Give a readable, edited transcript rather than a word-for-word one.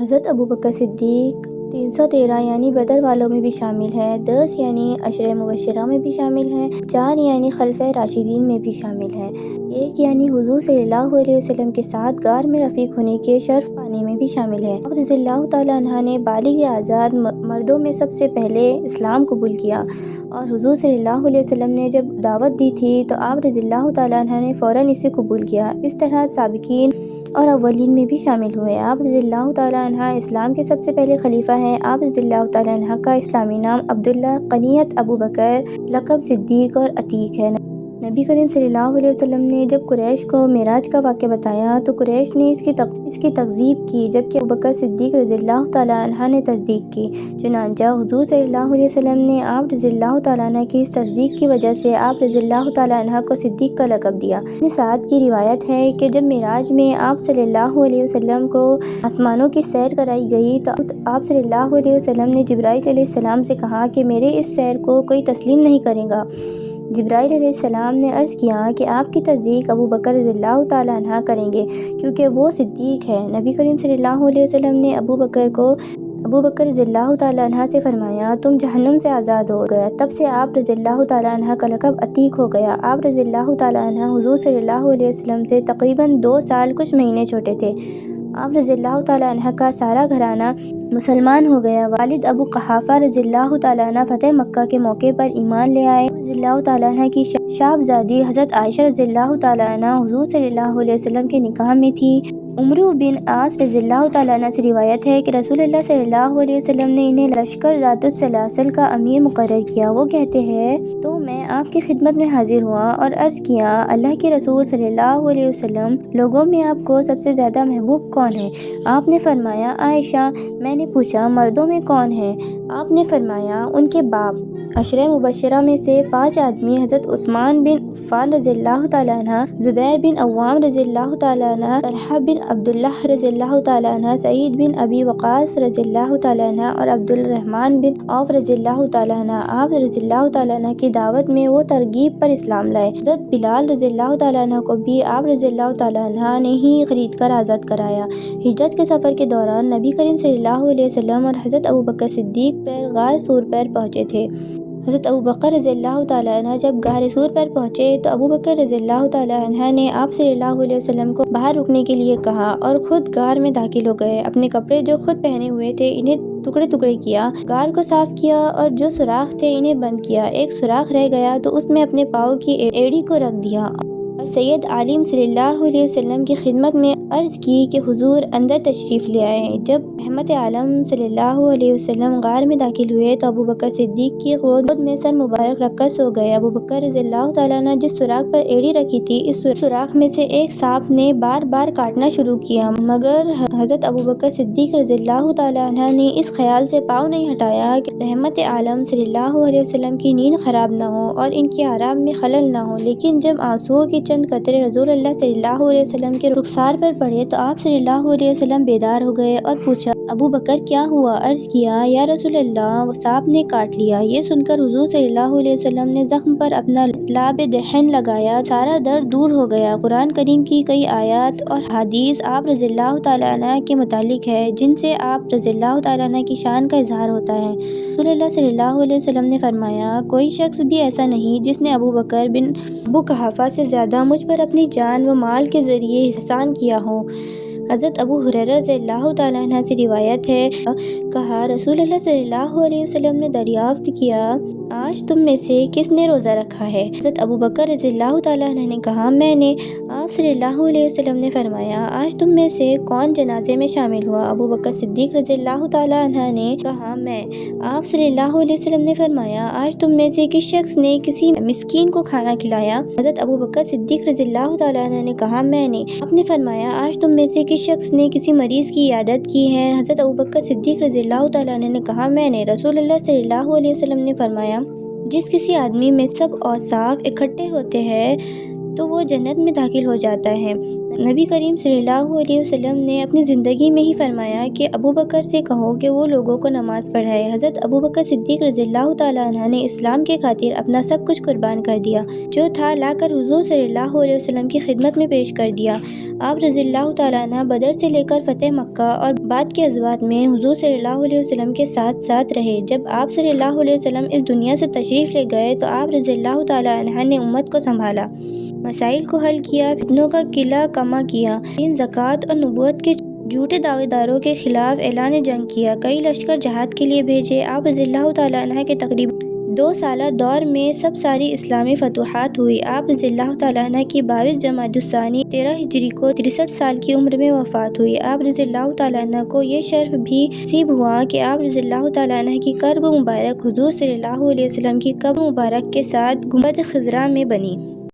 حضرت ابوبکر صدیق 313 یعنی بدر والوں میں بھی شامل ہیں، 10 یعنی عشرہ مبشرہ میں بھی شامل ہیں، 4 یعنی خلفۂ راشدین میں بھی شامل ہیں، 1 یعنی حضور صلی اللہ علیہ وسلم کے ساتھ غار میں رفیق ہونے کے شرف پانے میں بھی شامل ہیں۔ آپ رضی اللہ تعالیٰ عنہ نے بالغ آزاد مردوں میں سب سے پہلے اسلام قبول کیا، اور حضور صلی اللہ علیہ وسلم نے جب دعوت دی تھی تو آپ رضی اللہ تعالیٰ عنہ نے فوراً اسے قبول کیا۔ اس طرح سابقین اور اولین میں بھی شامل ہوئے۔ آپ رضی اللہ تعالیٰ عنہ اسلام کے سب سے پہلے خلیفہ ہیں۔ آپ رضی اللہ تعالیٰ عنہ کا اسلامی نام عبداللہ، کنیت ابوبکر، لقب صدیق اور عتیق ہے۔ نبی کریم صلی اللہ علیہ وسلم نے جب قریش کو معراج کا واقعہ بتایا تو قریش نے اس کی تکذیب کی، جبکہ ابوبکر صدیق رضی اللہ تعالیٰ عنہ نے تصدیق کی۔ چنانچہ حضور صلی اللہ علیہ وسلم نے آپ رضی اللہ تعالیٰ عنہ کی اس تصدیق کی وجہ سے آپ رضی اللہ تعالیٰ عنہ کو صدیق کا لقب دیا۔ ابن سعد کی روایت ہے کہ جب معراج میں آپ صلی اللہ علیہ وسلم کو آسمانوں کی سیر کرائی گئی تو آپ صلی اللہ علیہ وسلم نے جبرائیل علیہ السلام سے کہا کہ میرے اس سیر کو کوئی تسلیم نہیں کرے گا۔ جبرائیل علیہ السلام نے عرض کیا کہ آپ کی تصدیق ابوبکر رضی اللہ تعالیٰ عنہ کریں گے کیونکہ وہ صدیق ہے۔ نبی کریم صلی اللہ علیہ وسلم نے ابوبکر رضی اللہ تعالیٰ عنہ سے فرمایا تم جہنم سے آزاد ہو گیا۔ تب سے آپ رضی اللہ تعالیٰ عنہ کا لقب عتیق ہو گیا۔ آپ رضی اللہ تعالیٰ عنہ حضور صلی اللہ علیہ وسلم سے تقریباً 2 سال کچھ مہینے چھوٹے تھے۔ آپ رضی اللہ تعالیٰ عنہ کا سارا گھرانہ مسلمان ہو گیا۔ والد ابو قحافہ رضی اللہ تعالیٰ عنہ فتح مکہ کے موقع پر ایمان لے آئے۔ رضی اللہ تعالیٰ عنہ کی شابزادی حضرت عائشہ رضی اللہ تعالیٰ عنہ حضور صلی اللہ علیہ وسلم کے نکاح میں تھی۔ عمرو بن عاص رضی اللہ تعالیٰ عنہ سے روایت ہے کہ رسول اللہ صلی اللہ علیہ وسلم نے انہیں لشکر ذات السلاسل کا امیر مقرر کیا۔ وہ کہتے ہیں تو میں آپ کی خدمت میں حاضر ہوا اور عرض کیا اللہ کے رسول صلی اللہ علیہ وسلم لوگوں میں آپ کو سب سے زیادہ محبوب کون ہے؟ آپ نے فرمایا عائشہ۔ میں نے پوچھا مردوں میں کون ہیں؟ آپ نے فرمایا ان کے باپ۔ عشرہ مبشرہ میں سے 5 آدمی حضرت عثمان بن عفان رضی اللہ تعالیٰ عنہ، زبیر بن عوام رضی اللہ تعالیٰ عنہ، طلحہ بن عبداللہ رضی اللہ تعالیٰ عنہ، سعید بن ابی وقاص رضی اللہ تعالیٰ عنہ اور عبد الرحمن بن عوف رضی اللہ تعالیٰ عنہ۔ آپ رضی اللہ تعالیٰ عنہ کی دعوت میں وہ ترغیب پر اسلام لائے۔ حضرت بلال رضی اللہ تعالیٰ عنہ کو بھی آپ رضی اللہ تعالیٰ عنہ نے ہی خرید کر آزاد کرایا۔ ہجرت کے سفر کے دوران نبی کریم صلی اللہ علیہ وسلم اور حضرت ابوبکر صدیق پر غار سور پر پہنچے تھے۔ حضرت ابوبکر رضی اللہ تعالیٰ عنہ جب غار سور پر پہنچے تو ابوبکر رضی اللہ تعالیٰ عنہ نے آپ صلی اللہ علیہ وسلم کو باہر رکنے کے لیے کہا اور خود غار میں داخل ہو گئے۔ اپنے کپڑے جو خود پہنے ہوئے تھے انہیں ٹکڑے ٹکڑے کیا، غار کو صاف کیا اور جو سوراخ تھے انہیں بند کیا۔ ایک سوراخ رہ گیا تو اس میں اپنے پاؤں کی ایڑی کو رکھ دیا اور سید عالم صلی اللہ علیہ وسلم کی خدمت میں عرض کی کہ حضور اندر تشریف لے آئیں۔ جب رحمت عالم صلی اللہ علیہ وسلم غار میں داخل ہوئے تو ابوبکر صدیق کی گود میں سر مبارک رکھ کر سو گئے۔ ابوبکر رضی اللہ تعالیٰ عنہ جس سوراخ پر ایڑی رکھی تھی اس سوراخ میں سے ایک سانپ نے بار بار کاٹنا شروع کیا، مگر حضرت ابوبکر صدیق رضی اللہ تعالیٰ عنہ نے اس خیال سے پاؤں نہیں ہٹایا کہ رحمت عالم صلی اللہ علیہ وسلم کی نیند خراب نہ ہو اور ان کے آرام میں خلل نہ ہو۔ لیکن جب آنسوؤں کی چند قطرے رسول اللہ صلی اللہ علیہ وسلم کے رخسار پر پڑے تو آپ صلی اللہ علیہ وسلم بیدار ہو گئے اور پوچھا ابو بکر کیا ہوا؟ عرض کیا یا رسول اللہ سانپ نے کاٹ لیا۔ یہ سن کر حضور صلی اللہ علیہ وسلم نے زخم پر اپنا لعاب دہن لگایا، سارا درد دور ہو گیا۔ قرآن کریم کی کئی آیات اور حدیث آپ رضی اللہ تعالیٰ عنہ کے متعلق ہے جن سے آپ رضی اللہ تعالیٰ عنہ کی شان کا اظہار ہوتا ہے۔ رسول اللہ صلی اللہ علیہ وسلم نے فرمایا کوئی شخص بھی ایسا نہیں جس نے ابو بکر بن ابو قحافہ سے زیادہ مجھ پر اپنی جان و مال کے ذریعے احسان کیا ہو۔ حضرت ابو ہریرہ رضی اللہ تعالیٰ عنہ سے روایت ہے کہا رسول اللہ صلی اللہ علیہ وسلم نے دریافت کیا آج تم میں سے کس نے روزہ رکھا ہے؟ حضرت ابو بکر رضی اللہ تعالیٰ عنہ نے کہا میں نے۔ آپ صلی اللہ علیہ وسلم نے فرمایا آج تم میں سے کون جنازے میں شامل ہوا؟ ابو بکر صدیق رضی اللہ تعالیٰ عنہ نے کہا میں۔ آپ صلی اللہ علیہ وسلم نے فرمایا آج تم میں سے کس شخص نے کسی مسکین کو کھانا کھلایا؟ حضرت ابو بکر صدیق رضی اللہ تعالیٰ عنہ نے کہا میں نے۔ آپ نے فرمایا آج تم میں سے کس شخص نے کسی مریض کی عیادت کی ہے؟ حضرت ابوبکر صدیق رضی اللہ تعالیٰ عنہ نے کہا میں نے۔ رسول اللہ صلی اللہ علیہ وسلم نے فرمایا جس کسی آدمی میں سب اوصاف اکٹھے ہوتے ہیں تو وہ جنت میں داخل ہو جاتا ہے۔ نبی کریم صلی اللہ علیہ وسلم نے اپنی زندگی میں ہی فرمایا کہ ابو بکر سے کہو کہ وہ لوگوں کو نماز پڑھائے۔ حضرت ابو بکر صدیق رضی اللہ تعالیٰ عنہ نے اسلام کے خاطر اپنا سب کچھ قربان کر دیا، جو تھا لا کر حضور صلی اللہ علیہ وسلم کی خدمت میں پیش کر دیا۔ آپ رضی اللہ تعالیٰ عنہ بدر سے لے کر فتح مکہ اور بعد کے غزوات میں حضور صلی اللہ علیہ وسلم کے ساتھ رہے۔ جب آپ صلی اللہ علیہ وسلم اس دنیا سے تشریف لے گئے تو آپ رضی اللہ تعالیٰ عنہ نے امت کو سنبھالا، مسائل کو حل کیا، فتنوں کا قلع کما کیا، زکوٰۃ اور نبوت کے جھوٹے دعوے داروں کے خلاف اعلان جنگ کیا، کئی لشکر جہاد کے لیے بھیجے۔ آپ رضی اللہ تعالیٰ عنہ کے تقریباً 2 سالہ دور میں سب ساری اسلامی فتوحات ہوئی۔ آپ رضی اللہ تعالیٰ عنہ کی 22 جمادی الثانی 13 ہجری کو 63 سال کی عمر میں وفات ہوئی۔ آپ رضی اللہ تعالیٰ عنہ کو یہ شرف بھی نصیب ہوا کہ آپ رضی اللہ تعالیٰ عنہ کی قبر مبارک حضور صلی اللہ علیہ وسلم کی قبر مبارک کے ساتھ گنبد خضرا میں بنی۔